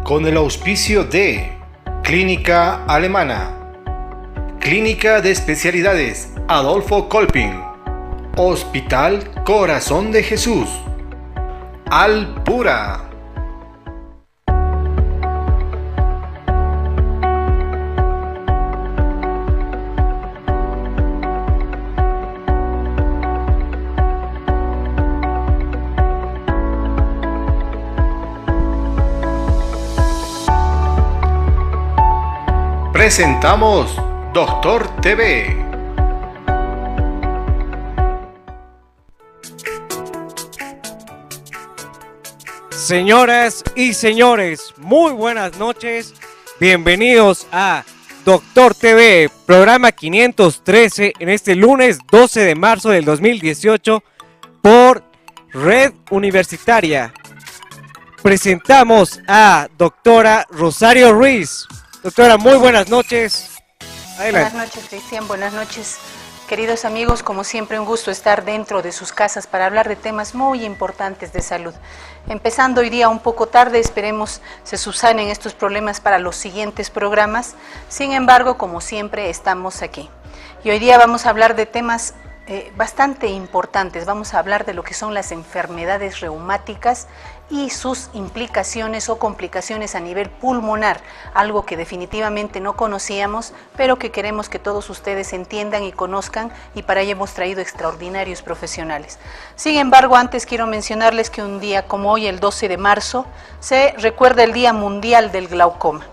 con el auspicio de Clínica Alemana, Clínica de Especialidades Adolfo Kolping, Hospital Corazón de Jesús, Alpura. Presentamos Doctor TV. Señoras y señores, muy buenas noches. Bienvenidos a Doctor TV, programa 513 en este lunes 12 de marzo del 2018 por Red Universitaria. Presentamos a doctora Rosario Ruiz. Doctora, muy buenas noches. Adelante. Buenas noches, Cristian. Buenas noches, queridos amigos. Como siempre, un gusto estar dentro de sus casas para hablar de temas muy importantes de salud. Empezando hoy día un poco tarde, esperemos se subsanen estos problemas para los siguientes programas. Sin embargo, como siempre, estamos aquí. Y hoy día vamos a hablar de temas bastante importantes. Vamos a hablar de lo que son las enfermedades reumáticas y sus implicaciones o complicaciones a nivel pulmonar, algo que definitivamente no conocíamos, pero que queremos que todos ustedes entiendan y conozcan, y para ello hemos traído extraordinarios profesionales. Sin embargo, antes quiero mencionarles que un día como hoy, el 12 de marzo, se recuerda el Día Mundial del Glaucoma.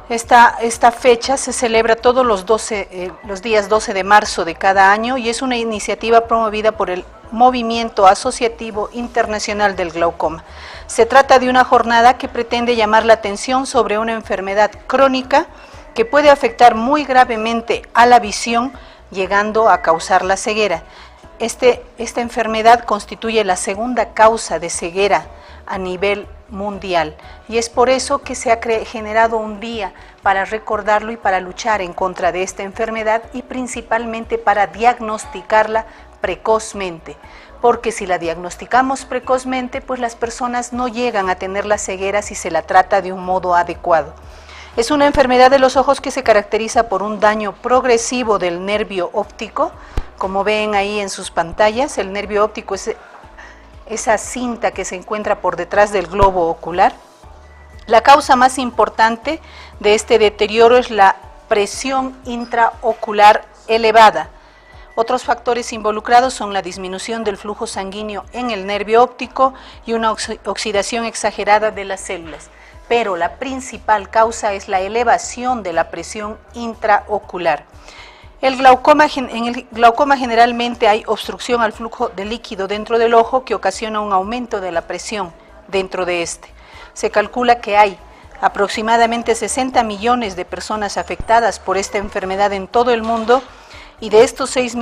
Esta fecha se celebra todos los días 12 de marzo de cada año y es una iniciativa promovida por el Movimiento Asociativo Internacional del Glaucoma. Se trata de una jornada que pretende llamar la atención sobre una enfermedad crónica que puede afectar muy gravemente a la visión, llegando a causar la ceguera. Esta enfermedad constituye la segunda causa de ceguera a nivel mundial y es por eso que se ha generado un día para recordarlo y para luchar en contra de esta enfermedad y principalmente para diagnosticarla precozmente, porque si la diagnosticamos precozmente, pues las personas no llegan a tener la ceguera si se la trata de un modo adecuado. Es una enfermedad de los ojos que se caracteriza por un daño progresivo del nervio óptico. Como ven ahí en sus pantallas, el nervio óptico es esa cinta que se encuentra por detrás del globo ocular. La causa más importante de este deterioro es la presión intraocular elevada. Otros factores involucrados son la disminución del flujo sanguíneo en el nervio óptico y una oxidación exagerada de las células. Pero la principal causa es la elevación de la presión intraocular. En el glaucoma generalmente hay obstrucción al flujo de líquido dentro del ojo que ocasiona un aumento de la presión dentro de este. Se calcula que hay aproximadamente 60 millones de personas afectadas por esta enfermedad en todo el mundo y de estos 60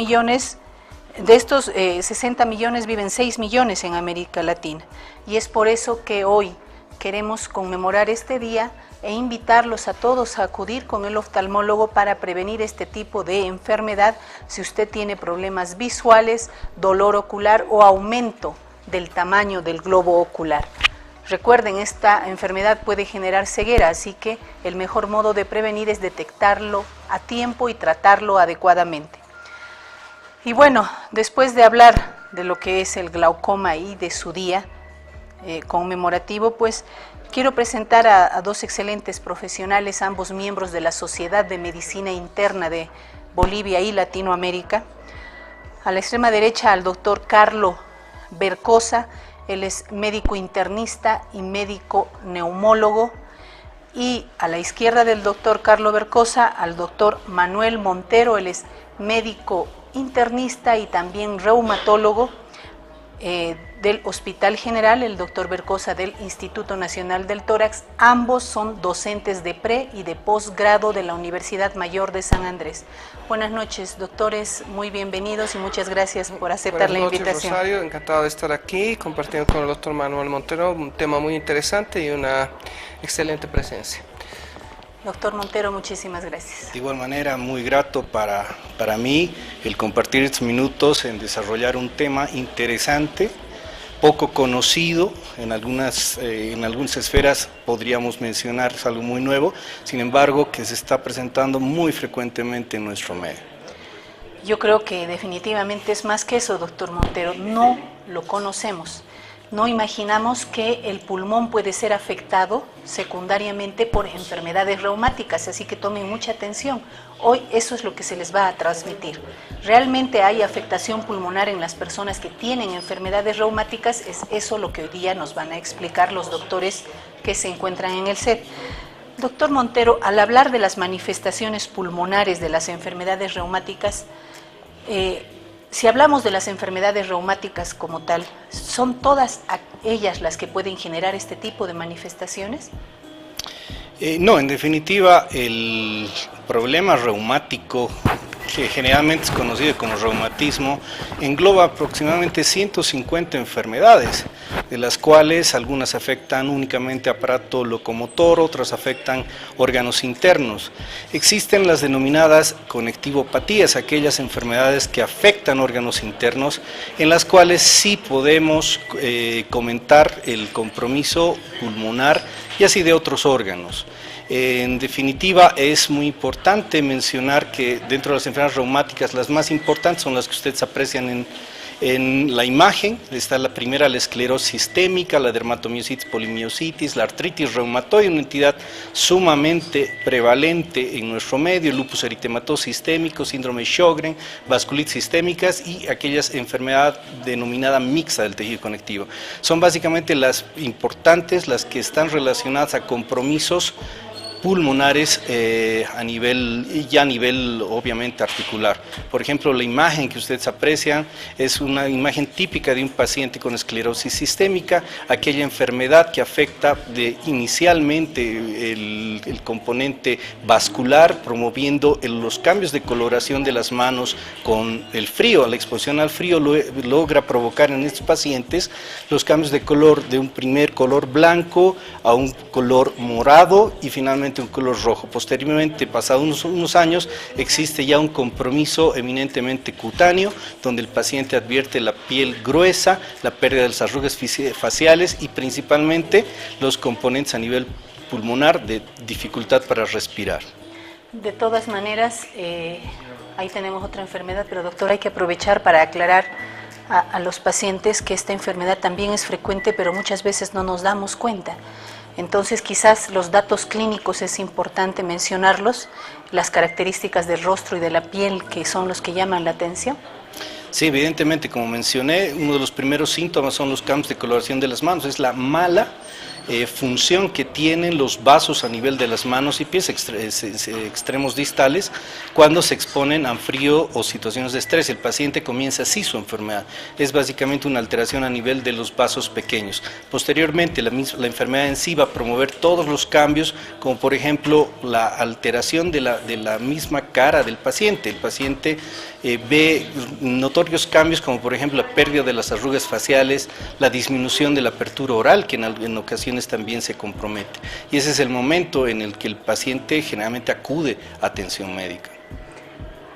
millones viven 6 millones en América Latina. Y es por eso que hoy queremos conmemorar este día e invitarlos a todos a acudir con el oftalmólogo para prevenir este tipo de enfermedad si usted tiene problemas visuales, dolor ocular o aumento del tamaño del globo ocular. Recuerden, esta enfermedad puede generar ceguera, así que el mejor modo de prevenir es detectarlo a tiempo y tratarlo adecuadamente. Y bueno, después de hablar de lo que es el glaucoma y de su día conmemorativo, pues quiero presentar a dos excelentes profesionales, ambos miembros de la Sociedad de Medicina Interna de Bolivia y Latinoamérica. A la extrema derecha al doctor Carlo Bercosa, él es médico internista y médico neumólogo. Y a la izquierda del doctor Carlo Bercosa, al doctor Manuel Montero, él es médico internista y también reumatólogo del Hospital General, el doctor Bercosa del Instituto Nacional del Tórax. Ambos son docentes de pre y de posgrado de la Universidad Mayor de San Andrés. Buenas noches, doctores, muy bienvenidos y muchas gracias por aceptar la invitación. Buenas noches, Rosario, encantado de estar aquí compartiendo con el doctor Manuel Montero un tema muy interesante y una excelente presencia. Doctor Montero, muchísimas gracias. De igual manera, muy grato para mí el compartir estos minutos en desarrollar un tema interesante poco conocido, en algunas esferas podríamos mencionar, es algo muy nuevo, sin embargo que se está presentando muy frecuentemente en nuestro medio. Yo creo que definitivamente es más que eso, doctor Montero, no lo conocemos. No imaginamos que el pulmón puede ser afectado secundariamente por enfermedades reumáticas, así que tomen mucha atención. Hoy eso es lo que se les va a transmitir. Realmente hay afectación pulmonar en las personas que tienen enfermedades reumáticas, es eso lo que hoy día nos van a explicar los doctores que se encuentran en el set. Doctor Montero, al hablar de las manifestaciones pulmonares de las enfermedades reumáticas, si hablamos de las enfermedades reumáticas como tal, ¿son todas ellas las que pueden generar este tipo de manifestaciones? No, en definitiva, el problema reumático, que generalmente es conocido como reumatismo, engloba aproximadamente 150 enfermedades, de las cuales algunas afectan únicamente aparato locomotor, otras afectan órganos internos. Existen las denominadas conectivopatías, aquellas enfermedades que afectan órganos internos, en las cuales sí podemos comentar el compromiso pulmonar y así de otros órganos. En definitiva, es muy importante mencionar que dentro de las enfermedades reumáticas, las más importantes son las que ustedes aprecian en la imagen. Está la primera, la esclerosis sistémica, la dermatomiositis, polimiositis, la artritis reumatoide, una entidad sumamente prevalente en nuestro medio, el lupus eritematoso sistémico, síndrome de Sjögren, vasculitis sistémicas y aquellas enfermedades denominada mixta del tejido conectivo. Son básicamente las importantes, las que están relacionadas a compromisos pulmonares a nivel obviamente articular. Por ejemplo, la imagen que ustedes aprecian es una imagen típica de un paciente con esclerosis sistémica, aquella enfermedad que afecta inicialmente el componente vascular, promoviendo los cambios de coloración de las manos con el frío. La exposición al frío logra provocar en estos pacientes los cambios de color de un primer color blanco a un color morado y finalmente un color rojo. Posteriormente, pasados unos años, existe ya un compromiso eminentemente cutáneo, donde el paciente advierte la piel gruesa, la pérdida de las arrugas faciales y principalmente los componentes a nivel pulmonar de dificultad para respirar. De todas maneras, ahí tenemos otra enfermedad, pero doctor, hay que aprovechar para aclarar a los pacientes que esta enfermedad también es frecuente, pero muchas veces no nos damos cuenta. Entonces, quizás los datos clínicos es importante mencionarlos, las características del rostro y de la piel que son los que llaman la atención. Sí, evidentemente, como mencioné, uno de los primeros síntomas son los cambios de coloración de las manos, es la mala función que tienen los vasos a nivel de las manos y pies extremos distales cuando se exponen a frío o situaciones de estrés. El paciente comienza así su enfermedad, es básicamente una alteración a nivel de los vasos pequeños. Posteriormente la enfermedad en sí va a promover todos los cambios, como por ejemplo la alteración de la misma cara del paciente. El paciente ve notorios cambios como por ejemplo la pérdida de las arrugas faciales, la disminución de la apertura oral, que en ocasiones también se compromete. Y ese es el momento en el que el paciente generalmente acude a atención médica.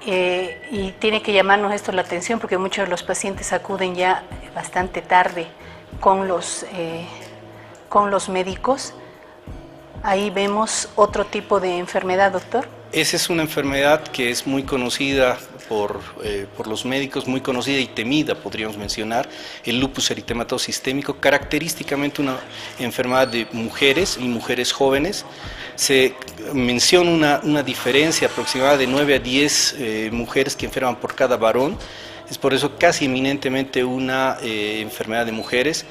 Y tiene que llamarnos esto la atención porque muchos de los pacientes acuden ya bastante tarde con los médicos. Ahí vemos otro tipo de enfermedad, doctor. Esa es una enfermedad que es muy conocida por los médicos, muy conocida y temida, podríamos mencionar, el lupus eritematoso sistémico, característicamente una enfermedad de mujeres y mujeres jóvenes. Se menciona una diferencia aproximada de 9 a 10 mujeres que enferman por cada varón, es por eso casi eminentemente una enfermedad de mujeres.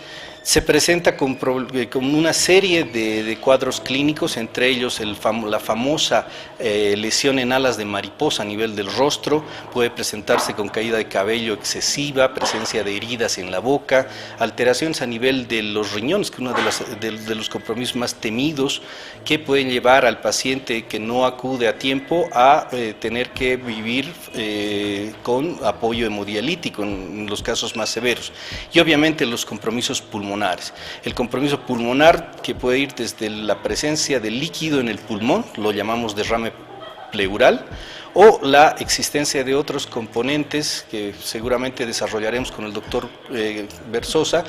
Se presenta con una serie de cuadros clínicos, entre ellos la famosa lesión en alas de mariposa a nivel del rostro, puede presentarse con caída de cabello excesiva, presencia de heridas en la boca, alteraciones a nivel de los riñones, que es uno de los compromisos más temidos, que pueden llevar al paciente que no acude a tiempo a tener que vivir con apoyo hemodialítico en los casos más severos. Y obviamente los compromisos pulmonares. El compromiso pulmonar que puede ir desde la presencia de líquido en el pulmón, lo llamamos derrame pleural, o la existencia de otros componentes que seguramente desarrollaremos con el doctor Berzosa,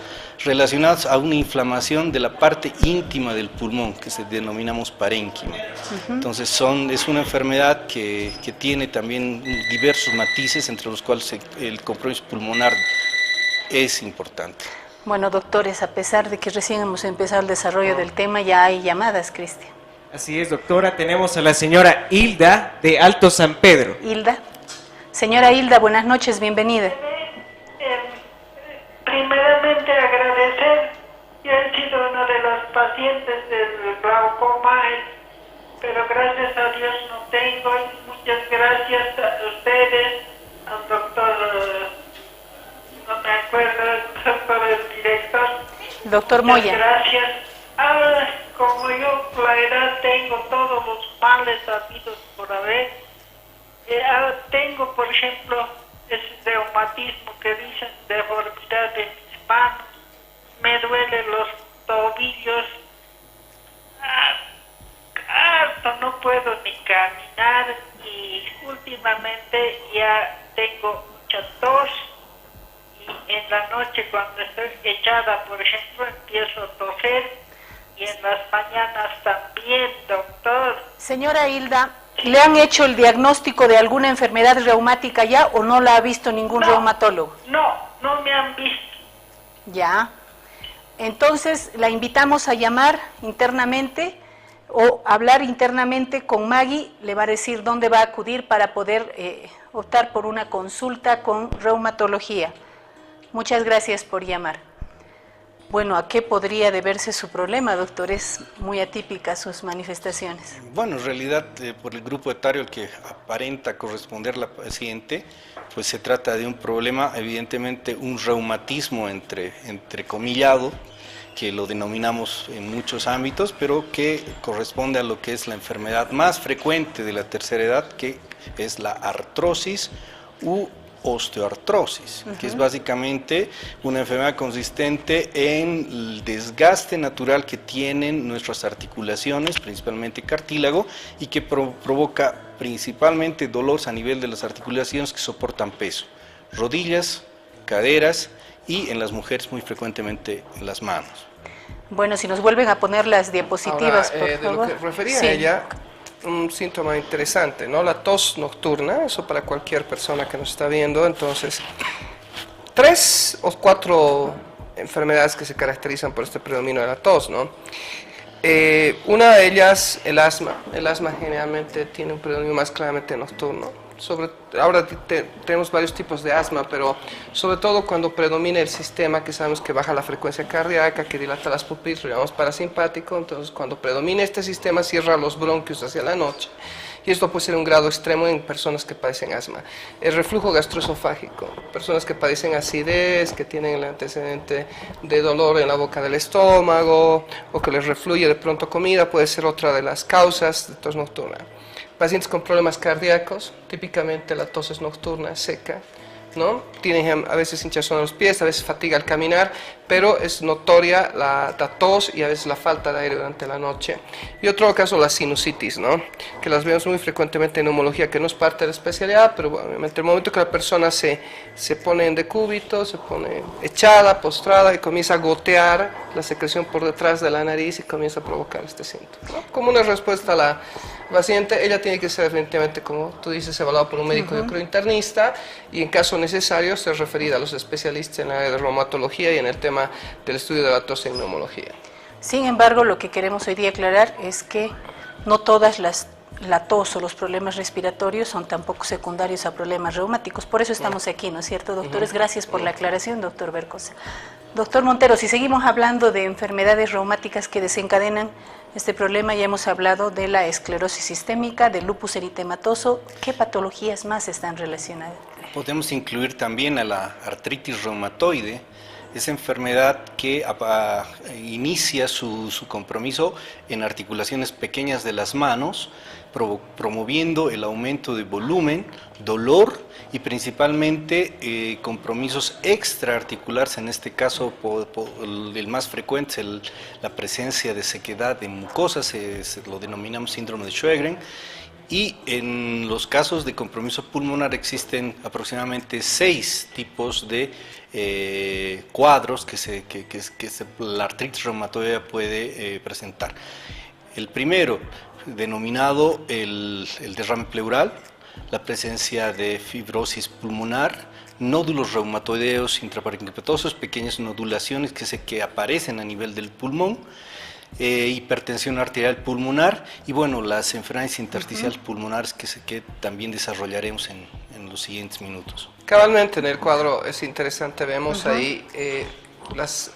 relacionados a una inflamación de la parte íntima del pulmón, que se denominamos parénquima. Entonces es una enfermedad que tiene también diversos matices, entre los cuales el compromiso pulmonar es importante. Bueno, doctores, a pesar de que recién hemos empezado el desarrollo del tema, ya hay llamadas, Cristian. Así es, doctora. Tenemos a la señora Hilda de Alto San Pedro. Hilda. Señora Hilda, buenas noches, bienvenida. Primeramente agradecer, yo he sido uno de los pacientes del glaucoma, pero gracias a Dios no tengo, y muchas gracias a ustedes, al doctor, no me acuerdo, el director. Doctor Muchas Moya. gracias. Ahora, como yo la edad tengo todos los males habidos por haber, ahora tengo, por ejemplo, ese reumatismo que dicen, deformidad de mis manos, me duelen los tobillos, harto, no puedo ni caminar, y últimamente ya tengo mucha tos, y en la noche cuando estoy echada, por ejemplo, empiezo a toser, y en las mañanas también, doctor. Señora Hilda, ¿le han hecho el diagnóstico de alguna enfermedad reumática ya o no la ha visto ningún reumatólogo? No me han visto. Ya. Entonces, la invitamos a llamar internamente o hablar internamente con Maggie, le va a decir dónde va a acudir para poder optar por una consulta con reumatología. Muchas gracias por llamar. Bueno, ¿a qué podría deberse su problema, doctor? Es muy atípica sus manifestaciones. Bueno, en realidad, por el grupo etario al que aparenta corresponder la paciente, pues se trata de un problema, evidentemente un reumatismo entrecomillado, que lo denominamos en muchos ámbitos, pero que corresponde a lo que es la enfermedad más frecuente de la tercera edad, que es la artrosis u osteoartrosis, que es básicamente una enfermedad consistente en el desgaste natural que tienen nuestras articulaciones, principalmente cartílago, y que provoca principalmente dolores a nivel de las articulaciones que soportan peso, rodillas, caderas y en las mujeres muy frecuentemente en las manos. Bueno, si nos vuelven a poner las diapositivas, Ahora, por de favor. lo que refería Sí. ella, un síntoma interesante, ¿no? La tos nocturna, eso para cualquier persona que nos está viendo. Entonces, 3 o 4 enfermedades que se caracterizan por este predominio de la tos, ¿no? Una de ellas, el asma. El asma generalmente tiene un predominio más claramente nocturno. Ahora tenemos varios tipos de asma, pero sobre todo cuando predomina el sistema, que sabemos que baja la frecuencia cardíaca, que dilata las pupilas, lo llamamos parasimpático. Entonces, cuando predomina este sistema, cierra los bronquios hacia la noche. Y esto puede ser un grado extremo en personas que padecen asma. El reflujo gastroesofágico, personas que padecen acidez, que tienen el antecedente de dolor en la boca del estómago, o que les refluye de pronto comida, puede ser otra de las causas de tos nocturna. Pacientes con problemas cardíacos, típicamente la tos es nocturna, seca, ¿no? Tienen a veces hinchazón en los pies, a veces fatiga al caminar, pero es notoria la tos y a veces la falta de aire durante la noche. Y otro caso, la sinusitis, ¿no? Que las vemos muy frecuentemente en neumología, que no es parte de la especialidad, pero bueno, en el momento que la persona se pone en decúbito, se pone echada, postrada y comienza a gotear la secreción por detrás de la nariz y comienza a provocar este síntoma, ¿no? Como una respuesta a la paciente, ella tiene que ser definitivamente, como tú dices, evaluada por un médico internista y en caso necesario ser referida a los especialistas en la área de reumatología y en el tema del estudio de la tos en neumología. Sin embargo, lo que queremos hoy día aclarar es que no todas la tos o los problemas respiratorios son tampoco secundarios a problemas reumáticos. Por eso estamos aquí, ¿no es cierto, doctores? Gracias por la aclaración, doctor Berzosa. Doctor Montero, si seguimos hablando de enfermedades reumáticas que desencadenan este problema, ya hemos hablado de la esclerosis sistémica, del lupus eritematoso. ¿Qué patologías más están relacionadas? Podemos incluir también a la artritis reumatoide, esa enfermedad que inicia su compromiso en articulaciones pequeñas de las manos, promoviendo el aumento de volumen, dolor y principalmente compromisos extraarticulares. En este caso, el más frecuente es la presencia de sequedad de mucosas, lo denominamos síndrome de Sjögren, Y en los casos de compromiso pulmonar existen aproximadamente 6 tipos de cuadros que la artritis reumatoidea puede presentar. El primero, denominado el derrame pleural, la presencia de fibrosis pulmonar, nódulos reumatoideos intraparenquimatosos, pequeñas nodulaciones que aparecen a nivel del pulmón, hipertensión arterial pulmonar y bueno, las enfermedades intersticiales pulmonares que también desarrollaremos en los siguientes minutos. Cabalmente en el cuadro es interesante, vemos ahí las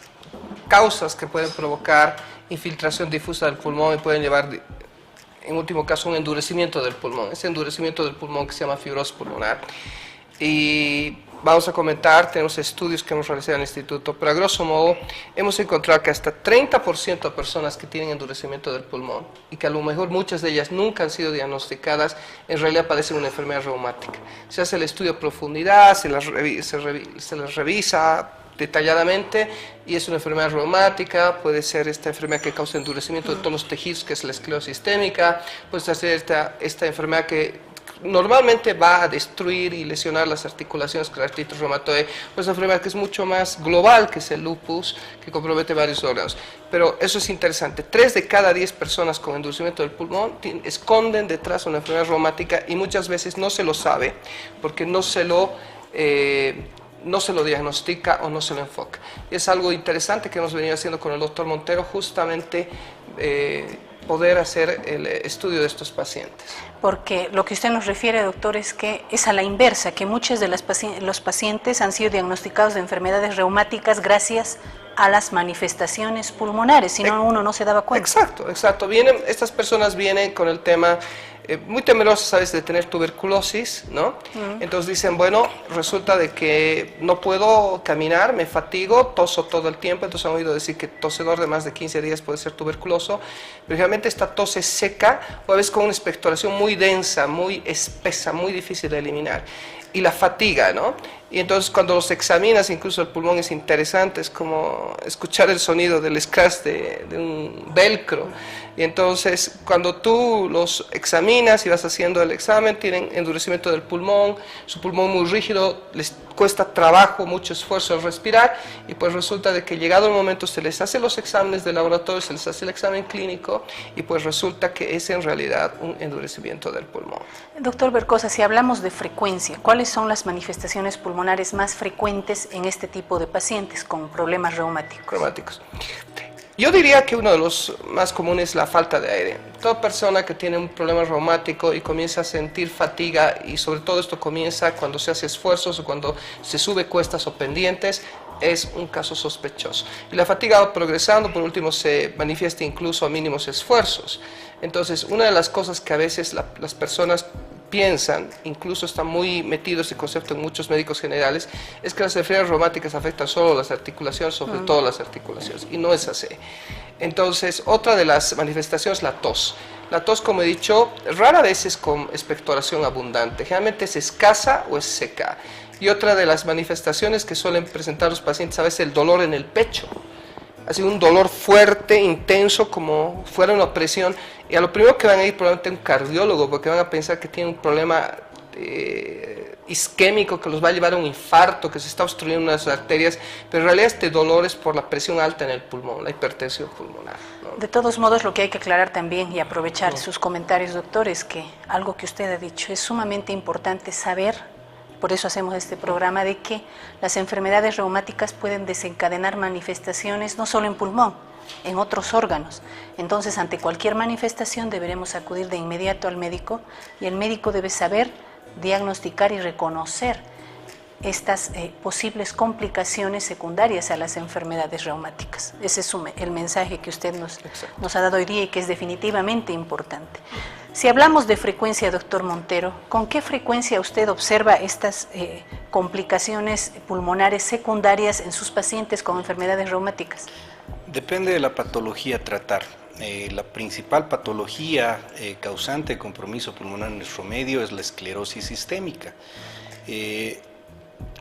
causas que pueden provocar infiltración difusa del pulmón y pueden llevar en último caso un endurecimiento del pulmón, ese endurecimiento del pulmón que se llama fibrosis pulmonar. Y vamos a comentar, tenemos estudios que hemos realizado en el instituto, pero a grosso modo hemos encontrado que hasta 30% de personas que tienen endurecimiento del pulmón y que a lo mejor muchas de ellas nunca han sido diagnosticadas, en realidad padecen una enfermedad reumática. Se hace el estudio a profundidad, se las revisa detalladamente y es una enfermedad reumática, puede ser esta enfermedad que causa endurecimiento de todos los tejidos, que es la esclerosis sistémica, puede ser esta enfermedad que normalmente va a destruir y lesionar las articulaciones con la artritis reumatoide, pues una enfermedad que es mucho más global, que es el lupus, que compromete varios órganos. Pero eso es interesante, 3 de cada 10 personas con endurecimiento del pulmón esconden detrás una enfermedad reumática y muchas veces no se lo sabe, porque no se lo diagnostica o no se lo enfoca. Y es algo interesante que hemos venido haciendo con el doctor Montero, justamente poder hacer el estudio de estos pacientes. Porque lo que usted nos refiere, doctor, es que es a la inversa, que muchos de los pacientes han sido diagnosticados de enfermedades reumáticas gracias a las manifestaciones pulmonares, si no uno no se daba cuenta. Exacto. Estas personas vienen con el tema muy temerosas a veces de tener tuberculosis, ¿no? Entonces dicen, bueno, resulta de que no puedo caminar, me fatigo, toso todo el tiempo, entonces han oído decir que tosedor de más de 15 días puede ser tuberculoso, pero realmente esta tos es seca o a veces con una expectoración muy densa, muy espesa, muy difícil de eliminar. Y la fatiga, ¿no? Y entonces cuando los examinas, incluso el pulmón es interesante, es como escuchar el sonido del scratch de un velcro. Y entonces cuando tú los examinas y vas haciendo el examen, tienen endurecimiento del pulmón, su pulmón muy rígido, les cuesta trabajo, mucho esfuerzo al respirar, y pues resulta de que llegado el momento se les hace los exámenes de laboratorio, se les hace el examen clínico, y pues resulta que es en realidad un endurecimiento del pulmón. Doctor Bercosa, si hablamos de frecuencia, ¿cuáles son las manifestaciones pulmonares más frecuentes en este tipo de pacientes con problemas reumáticos? Yo diría que uno de los más comunes es la falta de aire. Toda persona que tiene un problema reumático y comienza a sentir fatiga, y sobre todo esto comienza cuando se hace esfuerzos o cuando se sube cuestas o pendientes, es un caso sospechoso. Y la fatiga va progresando, por último se manifiesta incluso a mínimos esfuerzos. Entonces, una de las cosas que a veces las personas piensan, incluso está muy metido ese concepto en muchos médicos generales, es que las enfermedades reumáticas afectan solo las articulaciones, sobre todo las articulaciones, y no es así. Entonces, otra de las manifestaciones es la tos. La tos, como he dicho, rara vez es con expectoración abundante, generalmente es escasa o es seca. Y otra de las manifestaciones que suelen presentar los pacientes a veces es el dolor en el pecho. Así un dolor fuerte, intenso, como fuera una opresión, y a lo primero que van a ir probablemente a un cardiólogo, porque van a pensar que tienen un problema isquémico que los va a llevar a un infarto, que se está obstruyendo unas arterias, pero en realidad este dolor es por la presión alta en el pulmón, la hipertensión pulmonar, ¿no? De todos modos, lo que hay que aclarar también y aprovechar sus comentarios, doctor, es que algo que usted ha dicho es sumamente importante saber. Por eso hacemos este programa, de que las enfermedades reumáticas pueden desencadenar manifestaciones no solo en pulmón, en otros órganos. Entonces, ante cualquier manifestación deberemos acudir de inmediato al médico, y el médico debe saber diagnosticar y reconocer estas posibles complicaciones secundarias a las enfermedades reumáticas. Ese es el mensaje que usted nos ha dado hoy día y que es definitivamente importante. Si hablamos de frecuencia, doctor Montero, ¿con qué frecuencia usted observa estas complicaciones pulmonares secundarias en sus pacientes con enfermedades reumáticas? Depende de la patología a tratar. La principal patología causante de compromiso pulmonar en nuestro medio es la esclerosis sistémica.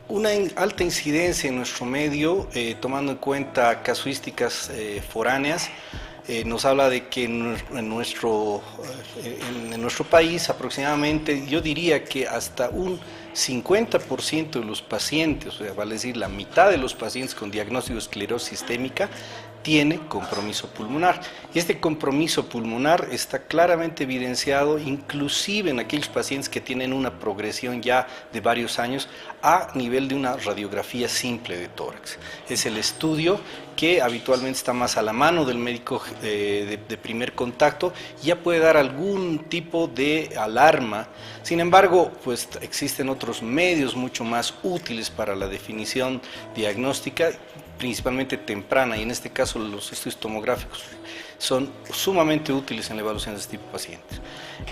Una alta incidencia en nuestro medio, tomando en cuenta casuísticas foráneas, nos habla de que en nuestro país aproximadamente, yo diría que hasta un 50% de los pacientes, o sea, vale decir la mitad de los pacientes con diagnóstico de esclerosis sistémica, tiene compromiso pulmonar. Y este compromiso pulmonar está claramente evidenciado inclusive en aquellos pacientes que tienen una progresión ya de varios años a nivel de una radiografía simple de tórax. Es el estudio que habitualmente está más a la mano del médico de primer contacto y ya puede dar algún tipo de alarma. Sin embargo, pues existen otros medios mucho más útiles para la definición diagnóstica, principalmente temprana, y en este caso los estudios tomográficos son sumamente útiles en la evaluación de este tipo de pacientes.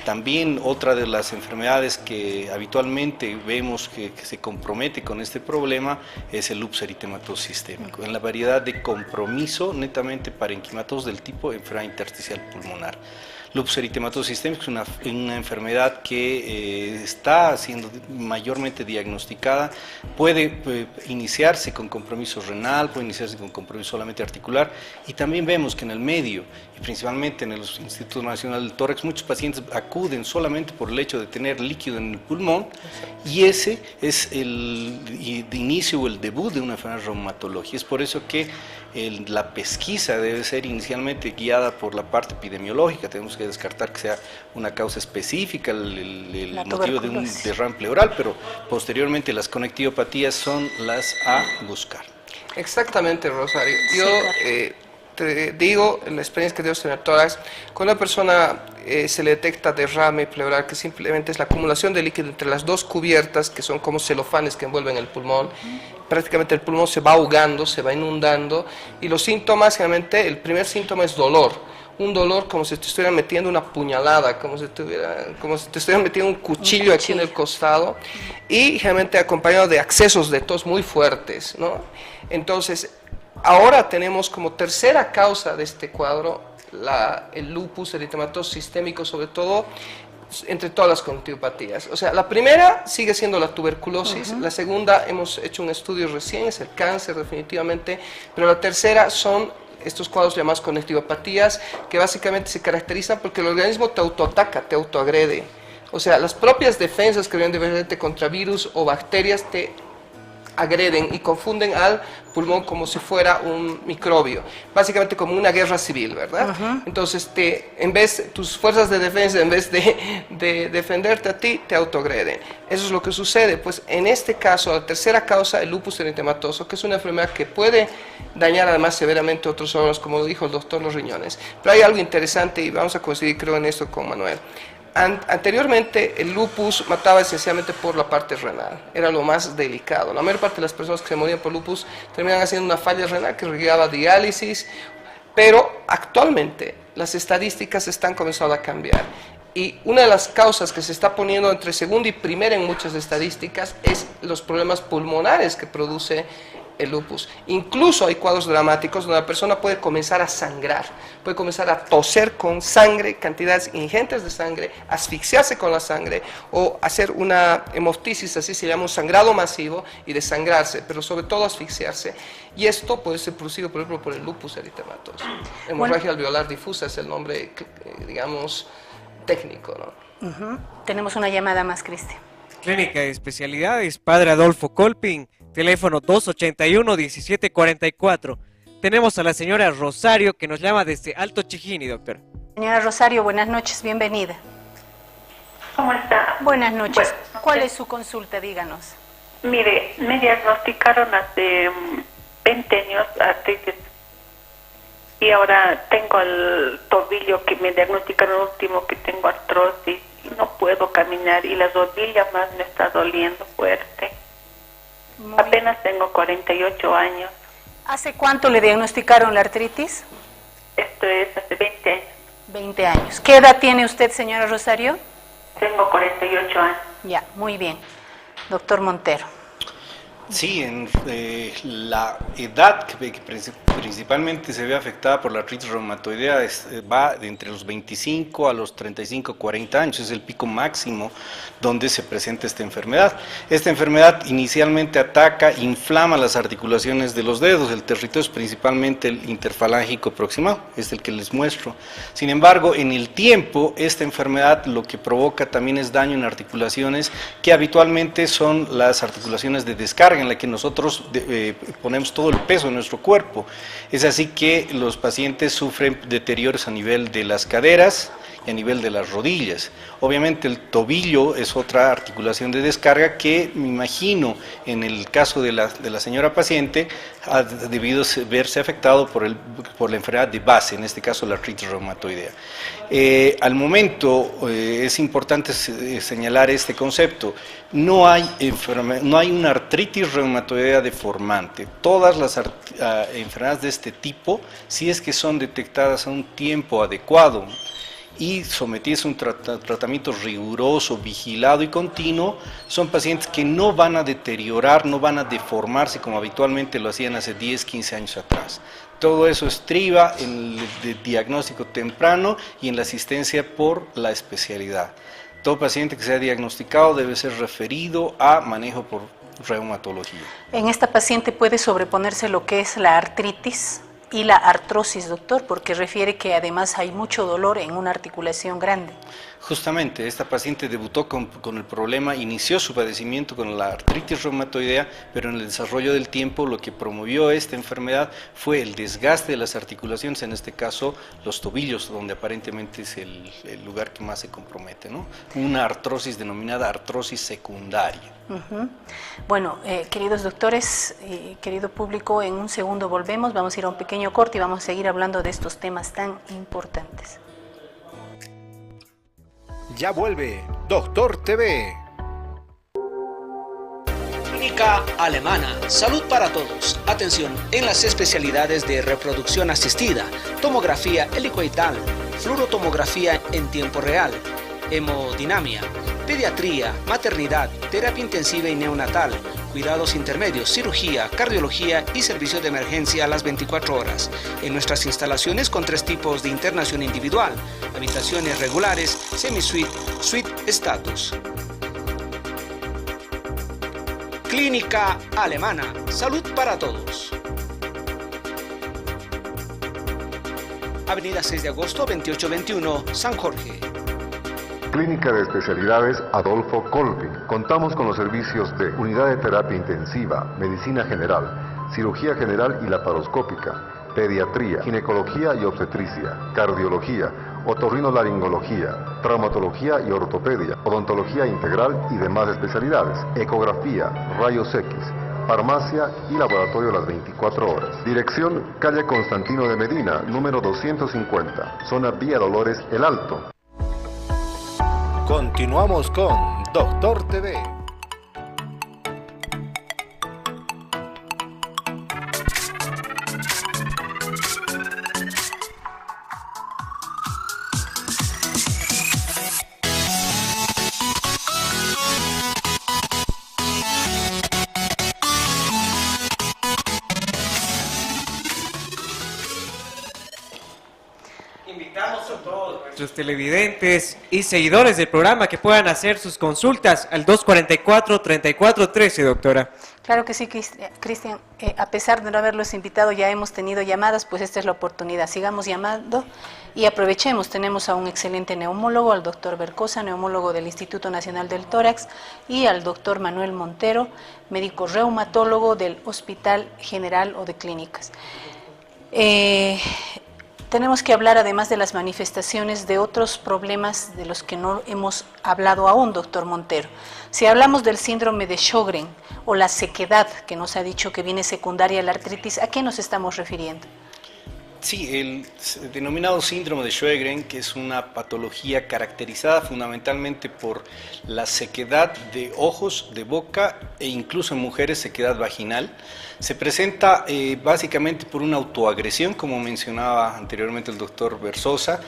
También otra de las enfermedades que habitualmente vemos que se compromete con este problema es el lupus eritematoso sistémico, en la variedad de compromiso netamente parenquimatosos del tipo enfermedad intersticial pulmonar. Lupus eritematoso sistémico es una enfermedad que está siendo mayormente diagnosticada, puede iniciarse con compromiso renal, puede iniciarse con compromiso solamente articular, y también vemos que en el medio, y principalmente en el Instituto Nacional del Tórax, muchos pacientes acuden solamente por el hecho de tener líquido en el pulmón, y ese es el inicio o el debut de una enfermedad reumatológica. Es por eso que la pesquisa debe ser inicialmente guiada por la parte epidemiológica. Tenemos que descartar que sea una causa específica el motivo de un derrame pleural, pero posteriormente las conectivopatías son las a buscar. Exactamente, Rosario. Yo te digo, en la experiencia que Dios tiene en tórax, cuando a una persona se le detecta derrame pleural, que simplemente es la acumulación de líquido entre las dos cubiertas, que son como celofanes que envuelven el pulmón, prácticamente el pulmón se va ahogando, se va inundando, y los síntomas, generalmente, el primer síntoma es dolor. Un dolor como si te estuvieran metiendo una puñalada, como si te estuvieran metiendo un cuchillo aquí en el costado, y generalmente acompañado de accesos de tos muy fuertes, ¿no? Entonces, ahora tenemos como tercera causa de este cuadro el lupus eritematoso sistémico, sobre todo entre todas las conectivopatías. O sea, la primera sigue siendo la tuberculosis, la segunda hemos hecho un estudio recién, es el cáncer definitivamente, pero la tercera son estos cuadros llamados conectivopatías, que básicamente se caracterizan porque el organismo te autoataca, te autoagrede. O sea, las propias defensas que vienen de defenderte contra virus o bacterias te agreden y confunden al pulmón como si fuera un microbio, básicamente como una guerra civil, ¿verdad? Entonces, en vez, tus fuerzas de defensa, en vez de defenderte a ti, te autoagreden. Eso es lo que sucede. Pues en este caso, la tercera causa, el lupus eritematoso, que es una enfermedad que puede dañar además severamente otros órganos, como dijo el doctor, los riñones. Pero hay algo interesante, y vamos a coincidir creo en esto con Manuel. Anteriormente el lupus mataba esencialmente por la parte renal, era lo más delicado. La mayor parte de las personas que se morían por lupus terminaban haciendo una falla renal que requería diálisis, pero actualmente las estadísticas están comenzando a cambiar. Y una de las causas que se está poniendo entre segunda y primera en muchas estadísticas es los problemas pulmonares que produce el lupus. Incluso hay cuadros dramáticos donde la persona puede comenzar a sangrar, puede comenzar a toser con sangre, cantidades ingentes de sangre, asfixiarse con la sangre o hacer una hemoptisis, así se llama, un sangrado masivo, y desangrarse, pero sobre todo asfixiarse. Y esto puede ser producido, por ejemplo, por el lupus eritematoso. Hemorragia alveolar difusa es el nombre, digamos, técnico, ¿no? Tenemos una llamada más, Cristian. Clínica de Especialidades, Padre Adolfo Colpin, teléfono 281-1744. Tenemos a la señora Rosario, que nos llama desde Alto Chijini, doctor. Señora Rosario, buenas noches, bienvenida. ¿Cómo está? Buenas noches. Bueno, ¿Cuál es su consulta? Díganos. Mire, me diagnosticaron hace 20 años artritis. Y ahora tengo el tobillo que me diagnosticaron último, que tengo artrosis. Y no puedo caminar, y la rodilla más me está doliendo fuerte. Apenas tengo 48 años. ¿Hace cuánto le diagnosticaron la artritis? Esto es hace 20 años. 20 años. ¿Qué edad tiene usted, señora Rosario? Tengo 48 años. Ya, muy bien. Doctor Montero. Sí, la edad que principalmente se ve afectada por la artritis reumatoidea, va de entre los 25 a los 35, 40 años, es el pico máximo donde se presenta esta enfermedad. Esta enfermedad inicialmente ataca, inflama las articulaciones de los dedos, el territorio es principalmente el interfalángico proximal, es el que les muestro. Sin embargo, en el tiempo, esta enfermedad lo que provoca también es daño en articulaciones que habitualmente son las articulaciones de descarga en la que nosotros ponemos todo el peso de nuestro cuerpo. Es así que los pacientes sufren deterioros a nivel de las caderas y a nivel de las rodillas. Obviamente el tobillo es otra articulación de descarga que me imagino en el caso de la señora paciente ha debido verse afectado por la enfermedad de base, en este caso la artritis reumatoidea. Al momento es importante señalar este concepto, no hay una artritis reumatoidea deformante. Todas las enfermedades de este tipo, si es que son detectadas a un tiempo adecuado y sometidas a un tratamiento riguroso, vigilado y continuo, son pacientes que no van a deteriorar, no van a deformarse como habitualmente lo hacían hace 10, 15 años atrás. Todo eso estriba en el diagnóstico temprano y en la asistencia por la especialidad. Todo paciente que sea diagnosticado debe ser referido a manejo por reumatología. En esta paciente puede sobreponerse lo que es la artritis y la artrosis, doctor, porque refiere que además hay mucho dolor en una articulación grande. Justamente, esta paciente debutó con el problema, inició su padecimiento con la artritis reumatoidea, pero en el desarrollo del tiempo lo que promovió esta enfermedad fue el desgaste de las articulaciones, en este caso los tobillos, donde aparentemente es el lugar que más se compromete, ¿no? Una artrosis denominada artrosis secundaria. Bueno, queridos doctores, querido público, en un segundo volvemos, vamos a ir a un pequeño corte y vamos a seguir hablando de estos temas tan importantes. Ya vuelve Doctor TV. Clínica Alemana, salud para todos. Atención en las especialidades de reproducción asistida, tomografía helicoidal, fluorotomografía en tiempo real, hemodinamia, pediatría, maternidad, terapia intensiva y neonatal, cuidados intermedios, cirugía, cardiología y servicio de emergencia a las 24 horas. En nuestras instalaciones con 3 tipos de internación individual, habitaciones regulares, semi-suite, suite status. Clínica Alemana, salud para todos. Avenida 6 de agosto, 2821, San Jorge. Clínica de Especialidades Adolfo Colping. Contamos con los servicios de unidad de terapia intensiva, medicina general, cirugía general y laparoscópica, pediatría, ginecología y obstetricia, cardiología, otorrinolaringología, traumatología y ortopedia, odontología integral y demás especialidades, ecografía, rayos X, farmacia y laboratorio las 24 horas. Dirección, calle Constantino de Medina, número 250, zona Vía Dolores, El Alto. Continuamos con Doctor TV. Invitamos a todos nuestros televidentes y seguidores del programa que puedan hacer sus consultas al 244-3413, doctora. Claro que sí, Cristian. A pesar de no haberlos invitado, ya hemos tenido llamadas, pues esta es la oportunidad. Sigamos llamando y aprovechemos. Tenemos a un excelente neumólogo, al doctor Bercosa, neumólogo del Instituto Nacional del Tórax, y al doctor Manuel Montero, médico reumatólogo del Hospital General o de Clínicas. Tenemos que hablar, además de las manifestaciones, de otros problemas de los que no hemos hablado aún, doctor Montero. Si hablamos del síndrome de Sjögren o la sequedad, que nos ha dicho que viene secundaria a la artritis, ¿a qué nos estamos refiriendo? Sí, el denominado síndrome de Sjögren, que es una patología caracterizada fundamentalmente por la sequedad de ojos, de boca e incluso en mujeres sequedad vaginal, se presenta básicamente por una autoagresión, como mencionaba anteriormente el doctor Berzosa,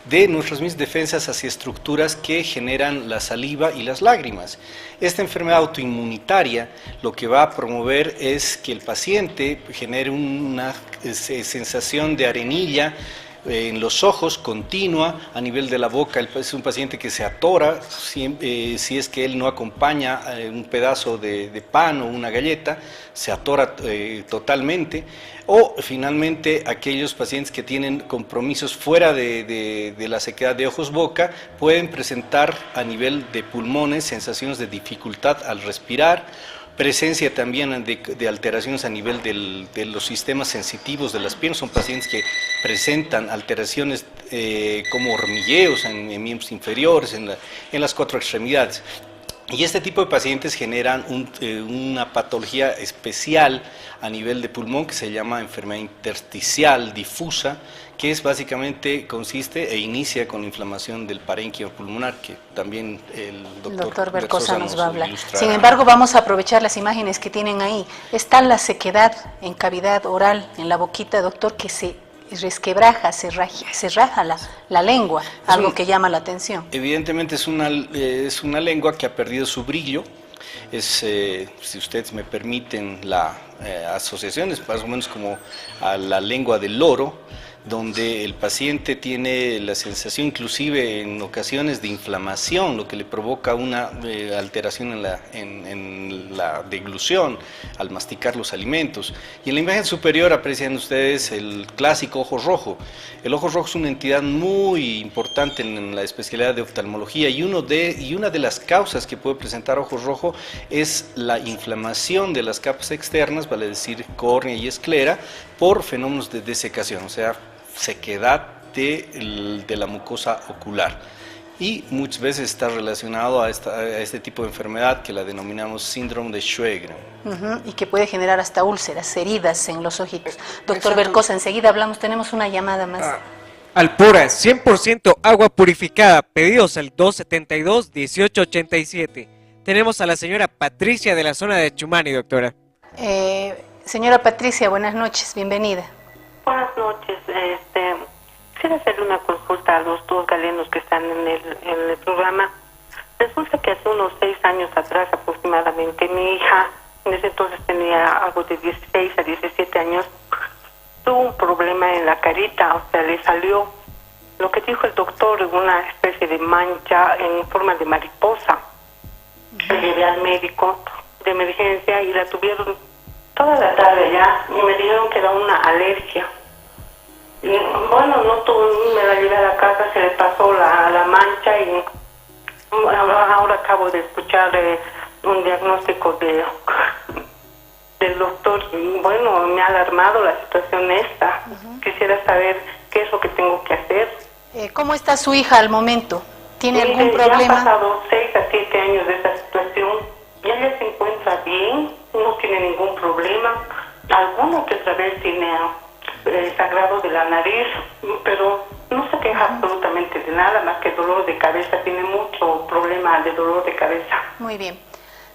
de nuestras mismas defensas hacia estructuras que generan la saliva y las lágrimas. Esta enfermedad autoinmunitaria lo que va a promover es que el paciente genere una sensación de arenilla en los ojos continua, a nivel de la boca. Es un paciente que se atora si es que él no acompaña un pedazo de pan o una galleta, se atora totalmente. O finalmente aquellos pacientes que tienen compromisos fuera de la sequedad de ojos-boca pueden presentar a nivel de pulmones sensaciones de dificultad al respirar, presencia también de alteraciones a nivel de los sistemas sensitivos de las piernas. Son pacientes que presentan alteraciones como hormigueos en miembros inferiores, en las 4 extremidades. Y este tipo de pacientes generan una patología especial a nivel de pulmón que se llama enfermedad intersticial difusa, que es básicamente consiste e inicia con inflamación del parénquima pulmonar, que también el doctor Bercosa nos va a hablar. ilustrará. Sin embargo, vamos a aprovechar las imágenes que tienen ahí. Está la sequedad en cavidad oral, en la boquita, doctor, que se resquebraja, se raja la lengua, algo que llama la atención. Evidentemente es una lengua que ha perdido su brillo. Si ustedes me permiten, la asociación es más o menos como a la lengua del loro, donde el paciente tiene la sensación, inclusive en ocasiones, de inflamación, lo que le provoca una alteración en la deglución al masticar los alimentos. Y en la imagen superior aprecian ustedes el clásico ojo rojo. El ojo rojo es una entidad muy importante en la especialidad de oftalmología, y una de las causas que puede presentar ojo rojo es la inflamación de las capas externas, vale decir córnea y esclera, por fenómenos de desecación, o sea, sequedad de la mucosa ocular, y muchas veces está relacionado a este tipo de enfermedad que la denominamos síndrome de Sjögren. Y que puede generar hasta úlceras, heridas en los ojitos. Doctor Bercosa, enseguida hablamos, tenemos una llamada más. Alpura, 100% agua purificada, pedidos al 272-1887. Tenemos a la señora Patricia de la zona de Chumani, doctora. Señora Patricia, buenas noches, bienvenida. Buenas noches. Quisiera hacerle una consulta a los dos galenos que están en el programa. Resulta que hace unos 6 años atrás aproximadamente, mi hija, en ese entonces tenía algo de 16 a 17 años, tuvo un problema en la carita, o sea, le salió lo que dijo el doctor, una especie de mancha en forma de mariposa. La llevé al médico de emergencia y la tuvieron toda la tarde ya, y me dijeron que era una alergia. Y bueno, me la llevé a la casa, se le pasó la mancha, y ahora acabo de escuchar un diagnóstico del doctor, y bueno, me ha alarmado la situación esta. Quisiera saber qué es lo que tengo que hacer. ¿Cómo está su hija al momento? ¿Tiene algún problema? Ya han pasado 6 a 7 años de esa situación, y ella se encuentra bien, no tiene ningún problema. Alguno que otra vez tiene sangrado de la nariz, pero no se queja absolutamente de nada más que dolor de cabeza, tiene mucho problema de dolor de cabeza. Muy bien.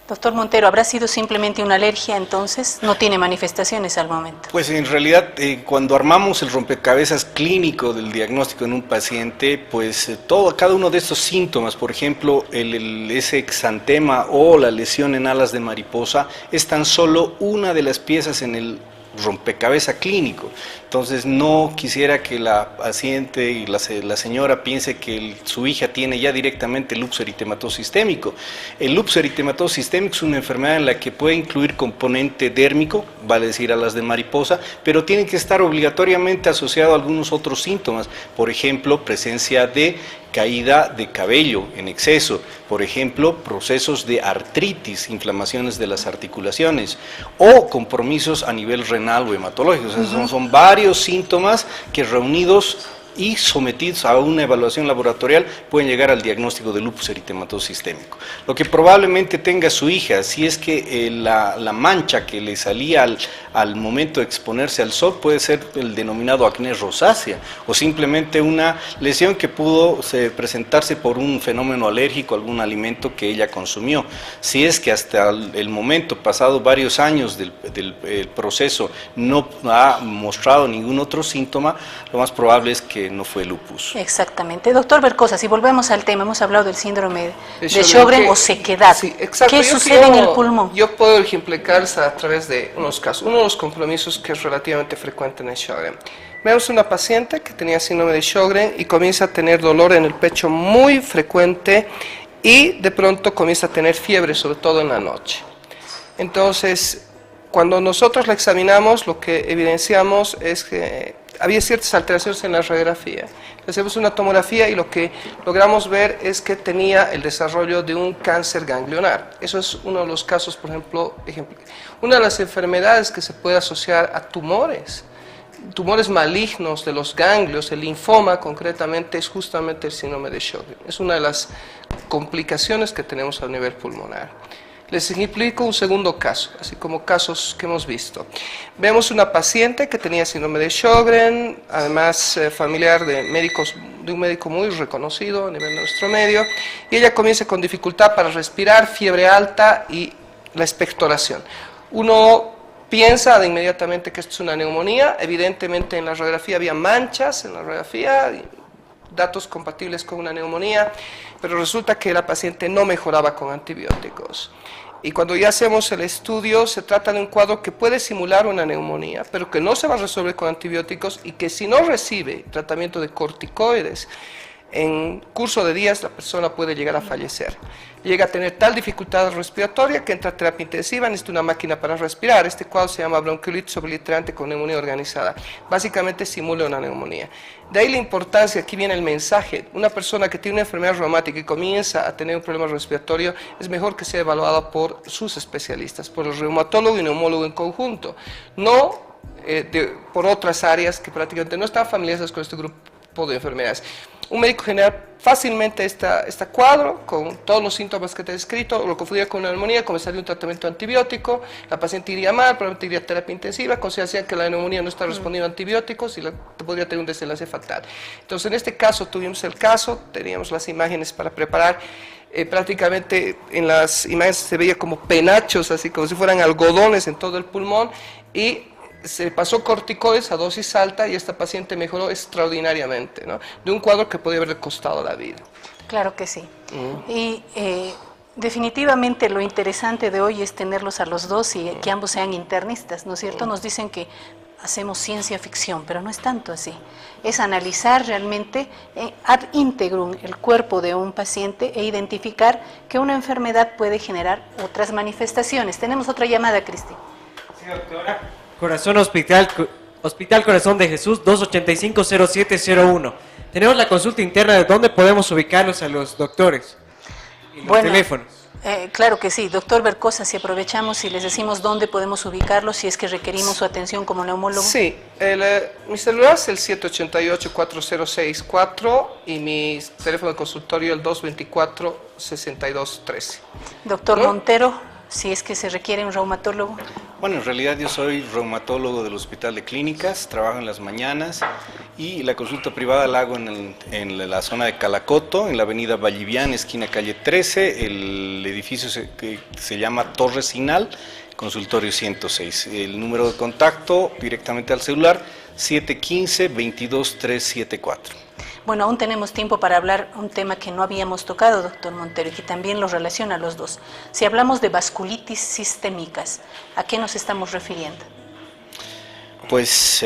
Doctor Montero, ¿habrá sido simplemente una alergia entonces? ¿No tiene manifestaciones al momento? Pues en realidad cuando armamos el rompecabezas clínico del diagnóstico en un paciente, pues cada uno de estos síntomas, por ejemplo ese exantema o la lesión en alas de mariposa, es tan solo una de las piezas en el rompecabezas clínico. Entonces no quisiera que la paciente y la señora piense que su hija tiene ya directamente lupus eritematoso sistémico. El lupus eritematoso sistémico es una enfermedad en la que puede incluir componente dérmico, vale decir alas de mariposa, pero tiene que estar obligatoriamente asociado a algunos otros síntomas, por ejemplo, presencia de caída de cabello en exceso, por ejemplo, procesos de artritis, inflamaciones de las articulaciones, o compromisos a nivel renal o hematológico. O sea, son varios síntomas que reunidos y sometidos a una evaluación laboratorial pueden llegar al diagnóstico de lupus eritematoso sistémico. Lo que probablemente tenga su hija, si es que la mancha que le salía al momento de exponerse al sol puede ser el denominado acné rosácea, o simplemente una lesión que pudo presentarse por un fenómeno alérgico a algún alimento que ella consumió. Si es que hasta el momento, pasado varios años del proceso, no ha mostrado ningún otro síntoma, lo más probable es que que no fue lupus. Exactamente. Doctor Bercosa, si volvemos al tema, hemos hablado del síndrome de Sjögren, Sjögren o sequedad. Sí, exacto. ¿Qué sucede en el pulmón? Yo puedo ejemplificar a través de unos casos. Uno de los compromisos que es relativamente frecuente en el Sjögren. Vemos una paciente que tenía síndrome de Sjögren y comienza a tener dolor en el pecho muy frecuente y de pronto comienza a tener fiebre, sobre todo en la noche. Entonces, cuando nosotros la examinamos, lo que evidenciamos es que había ciertas alteraciones en la radiografía. Hacemos una tomografía y lo que logramos ver es que tenía el desarrollo de un cáncer ganglionar. Eso es uno de los casos, por ejemplo, una de las enfermedades que se puede asociar a tumores malignos de los ganglios, el linfoma concretamente, es justamente el síndrome de Sjögren. Es una de las complicaciones que tenemos a nivel pulmonar. Les ejemplifico un segundo caso, así como casos que hemos visto. Vemos una paciente que tenía síndrome de Sjögren, además familiar de un médico muy reconocido a nivel de nuestro medio, y ella comienza con dificultad para respirar, fiebre alta y la expectoración. Uno piensa inmediatamente que esto es una neumonía, evidentemente en la radiografía había manchas en la radiografía, datos compatibles con una neumonía, pero resulta que la paciente no mejoraba con antibióticos. Y cuando ya hacemos el estudio, se trata de un cuadro que puede simular una neumonía, pero que no se va a resolver con antibióticos y que si no recibe tratamiento de corticoides, en curso de días la persona puede llegar a fallecer. Llega a tener tal dificultad respiratoria que entra a terapia intensiva, necesita una máquina para respirar. Este cuadro se llama bronquiolitis obliterante con neumonía organizada. Básicamente simula una neumonía. De ahí la importancia, aquí viene el mensaje. Una persona que tiene una enfermedad reumática y comienza a tener un problema respiratorio, es mejor que sea evaluada por sus especialistas, por el reumatólogo y neumólogo en conjunto, no por otras áreas que prácticamente no están familiarizadas con este grupo de enfermedades. Un médico general fácilmente este cuadro, con todos los síntomas que te he descrito, lo confundiría con una neumonía, comenzaría un tratamiento antibiótico, la paciente iría mal, probablemente iría a terapia intensiva, considerarían que la neumonía no está respondiendo a antibióticos y podría tener un desenlace fatal. Entonces, en este caso tuvimos el caso, teníamos las imágenes para preparar, prácticamente en las imágenes se veía como penachos, así como si fueran algodones en todo el pulmón, y se pasó corticoides a dosis alta y esta paciente mejoró extraordinariamente, ¿no? De un cuadro que podía haberle costado la vida. Claro que sí. Y definitivamente lo interesante de hoy es tenerlos a los dos y que ambos sean internistas, ¿no es cierto? Nos dicen que hacemos ciencia ficción, pero no es tanto así. Es analizar realmente ad integrum el cuerpo de un paciente e identificar que una enfermedad puede generar otras manifestaciones. Tenemos otra llamada, Cristi. Sí, doctora. Corazón Hospital Corazón de Jesús, 285-0701. Tenemos la consulta interna de dónde podemos ubicarlos a los doctores y los teléfonos. Claro que sí, doctor Bercosa, si aprovechamos y les decimos dónde podemos ubicarlos si es que requerimos su atención como neumólogo. Sí, mi celular es el 788-4064 y mi teléfono de consultorio el 224-6213. Doctor Montero, si es que se requiere un reumatólogo. Bueno, en realidad yo soy reumatólogo del Hospital de Clínicas, trabajo en las mañanas y la consulta privada la hago en la zona de Calacoto, en la avenida Vallivian, esquina calle 13, el edificio que se llama Torre Sinal, consultorio 106. El número de contacto directamente al celular, 715-22374. Bueno, aún tenemos tiempo para hablar un tema que no habíamos tocado, doctor Montero, y que también los relaciona a los dos. Si hablamos de vasculitis sistémicas, ¿a qué nos estamos refiriendo? Pues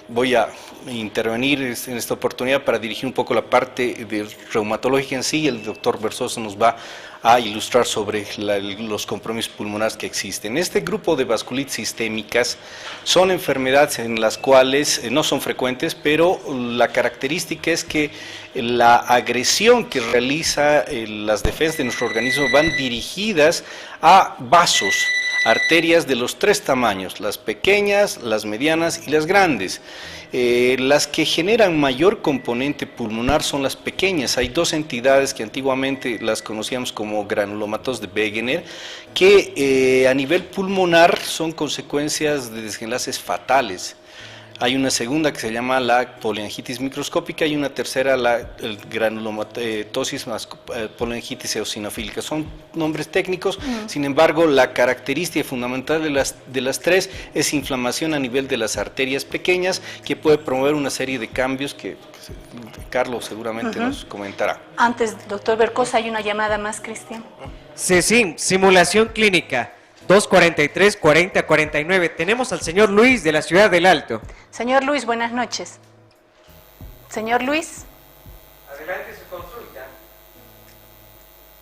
voy a intervenir en esta oportunidad para dirigir un poco la parte de reumatológica en sí, y el doctor Bercosa nos va a ilustrar sobre los compromisos pulmonares que existen. Este grupo de vasculitis sistémicas son enfermedades en las cuales no son frecuentes, pero la característica es que la agresión que realiza las defensas de nuestro organismo van dirigidas a vasos, arterias de los tres tamaños, las pequeñas, las medianas y las grandes. Las que generan mayor componente pulmonar son las pequeñas. Hay dos entidades que antiguamente las conocíamos como granulomatosis de Wegener, que a nivel pulmonar son consecuencias de desenlaces fatales. Hay una segunda que se llama la poliangitis microscópica y una tercera la granulomatosis más poliangitis eosinofílica. Son nombres técnicos, sin embargo la característica fundamental de las tres es inflamación a nivel de las arterias pequeñas que puede promover una serie de cambios que Carlos seguramente nos comentará. Antes, doctor Bercosa, hay una llamada más, Cristian. Sí, simulación clínica. 243-4049. Tenemos al señor Luis de la Ciudad del Alto. Señor Luis, buenas noches. Señor Luis. Adelante su consulta.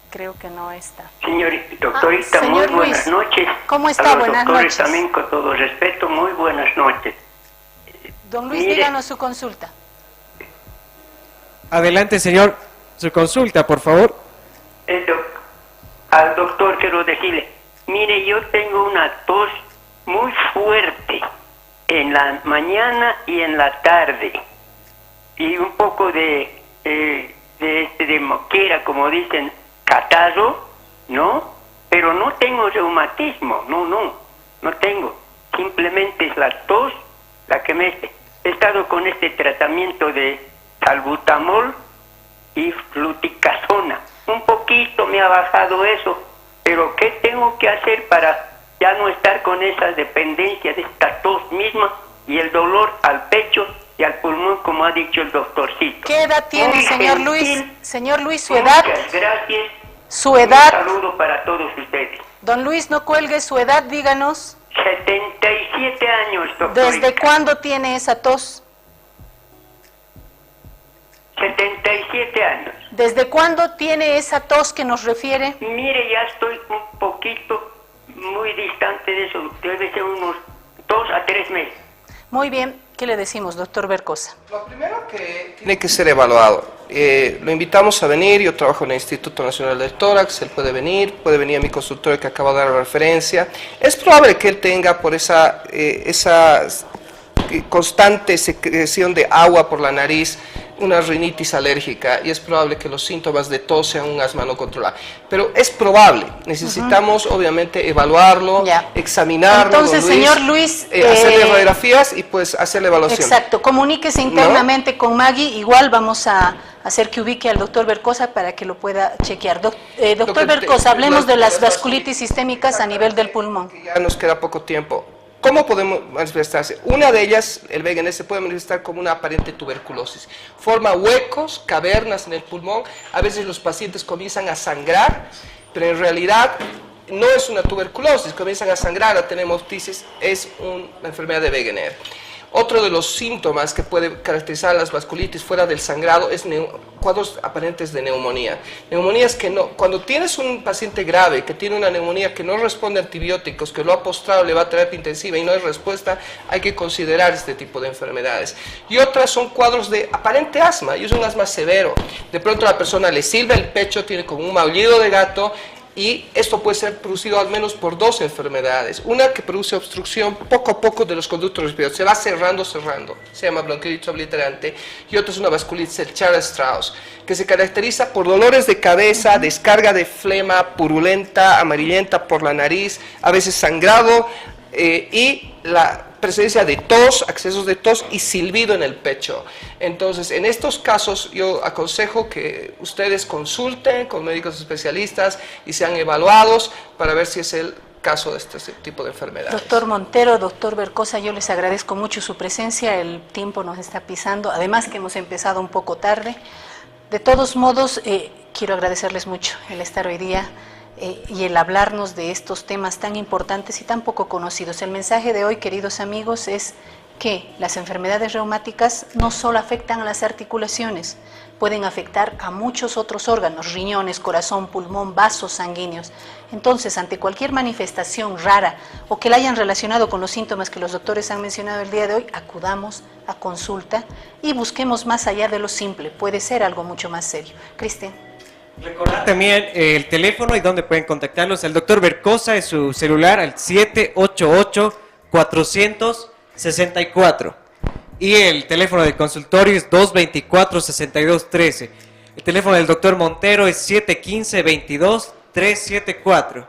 Creo que no está. Doctorita, señor muy buenas Luis, noches. ¿cómo está? A los Buenas doctores noches. también, con todo respeto, muy buenas noches. Don Luis, Mire. díganos su consulta. Adelante, señor, su consulta, por favor. Al doctor quiero decirle, mire, yo tengo una tos muy fuerte en la mañana y en la tarde, y un poco de moquera, como dicen, catarro, ¿no? Pero no tengo reumatismo, no tengo. Simplemente es la tos la que me... He estado con este tratamiento de salbutamol y fluticasona. Un poquito me ha bajado eso, pero ¿qué tengo que hacer para ya no estar con esa dependencia de esta tos misma y el dolor al pecho y al pulmón, como ha dicho el doctorcito? ¿Qué edad tiene, Muy señor Luis? gentil. Señor Luis, su edad. Muchas gracias. Su edad. Un saludo para todos ustedes. Don Luis, no cuelgue su edad, díganos. 77 años, doctor. ¿Desde cuándo tiene esa tos? 77 años. ¿Desde cuándo tiene esa tos que nos refiere? Mire, ya estoy un poquito muy distante de eso. Debe ser unos 2 a 3 meses. Muy bien, ¿qué le decimos, doctor Bercosa? Lo primero que tiene que ser evaluado. Lo invitamos a venir. Yo trabajo en el Instituto Nacional del Tórax. Él puede venir a mi consultorio que acabo de dar referencia. Es probable que él tenga por esa constante secreción de agua por la nariz una rinitis alérgica, y es probable que los síntomas de tos sean un asma no controlado. Pero es probable, necesitamos obviamente evaluarlo, examinarlo. Entonces, don Luis, señor Luis, hacerle radiografías y pues hacer la evaluación. Exacto, comuníquese internamente con Maggie, igual vamos a hacer que ubique al doctor Bercosa para que lo pueda chequear. Doctor Bercosa, hablemos de las vasculitis sistémicas a nivel del pulmón. Ya nos queda poco tiempo. ¿Cómo podemos manifestarse? Una de ellas, el VGN, se puede manifestar como una aparente tuberculosis. Forma huecos, cavernas en el pulmón. A veces los pacientes comienzan a sangrar, pero en realidad no es una tuberculosis. Comienzan a sangrar, a tener hemoptisis, es una enfermedad de Wegener. Otro de los síntomas que puede caracterizar las vasculitis fuera del sangrado es cuadros aparentes de neumonía. Neumonías que no, cuando tienes un paciente grave que tiene una neumonía que no responde a antibióticos, que lo ha postrado, le va a terapia intensiva y no hay respuesta, hay que considerar este tipo de enfermedades. Y otras son cuadros de aparente asma, y es un asma severo. De pronto a la persona le silba el pecho, tiene como un maullido de gato, y esto puede ser producido al menos por dos enfermedades. Una que produce obstrucción poco a poco de los conductos respiratorios, se va cerrando, se llama bronquiolitis obliterante, y otra es una vasculitis, el Chara-Strauss, que se caracteriza por dolores de cabeza, descarga de flema purulenta, amarillenta por la nariz, a veces sangrado, y la presencia de tos, accesos de tos y silbido en el pecho. Entonces, en estos casos yo aconsejo que ustedes consulten con médicos especialistas y sean evaluados para ver si es el caso de este tipo de enfermedades. Doctor Montero, doctor Bercosa, yo les agradezco mucho su presencia, el tiempo nos está pisando, además que hemos empezado un poco tarde. De todos modos, quiero agradecerles mucho el estar hoy día y el hablarnos de estos temas tan importantes y tan poco conocidos. El mensaje de hoy, queridos amigos, es que las enfermedades reumáticas no solo afectan a las articulaciones, pueden afectar a muchos otros órganos, riñones, corazón, pulmón, vasos sanguíneos. Entonces, ante cualquier manifestación rara o que la hayan relacionado con los síntomas que los doctores han mencionado el día de hoy, acudamos a consulta y busquemos más allá de lo simple, puede ser algo mucho más serio. Cristian. Recordar también el teléfono y dónde pueden contactarlos. El doctor Bercosa en su celular al 788-400-64. Y el teléfono del consultorio es 224-6213. El teléfono del doctor Montero es 715-22-374.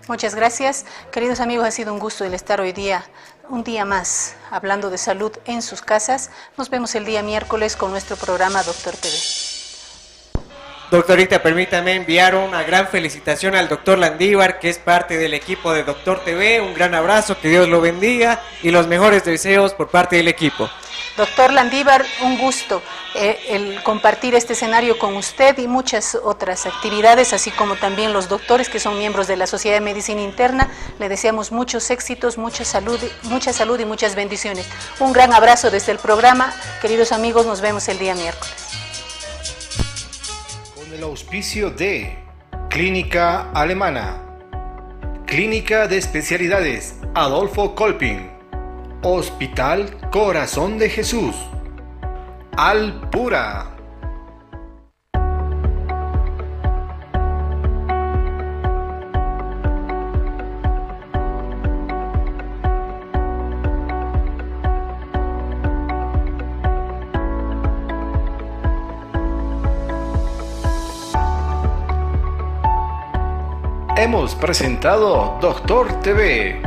Muchas gracias. Queridos amigos, ha sido un gusto el estar hoy día un día más hablando de salud en sus casas. Nos vemos el día miércoles con nuestro programa Doctor TV. Doctorita, permítame enviar una gran felicitación al doctor Landívar, que es parte del equipo de Doctor TV. Un gran abrazo, que Dios lo bendiga y los mejores deseos por parte del equipo. Doctor Landívar, un gusto el compartir este escenario con usted y muchas otras actividades, así como también los doctores que son miembros de la Sociedad de Medicina Interna. Le deseamos muchos éxitos, mucha salud y muchas bendiciones. Un gran abrazo desde el programa. Queridos amigos, nos vemos el día miércoles. Con el auspicio de Clínica Alemana, Clínica de Especialidades Adolfo Kolping, Hospital Corazón de Jesús, Alpura. Hemos presentado Doctor TV.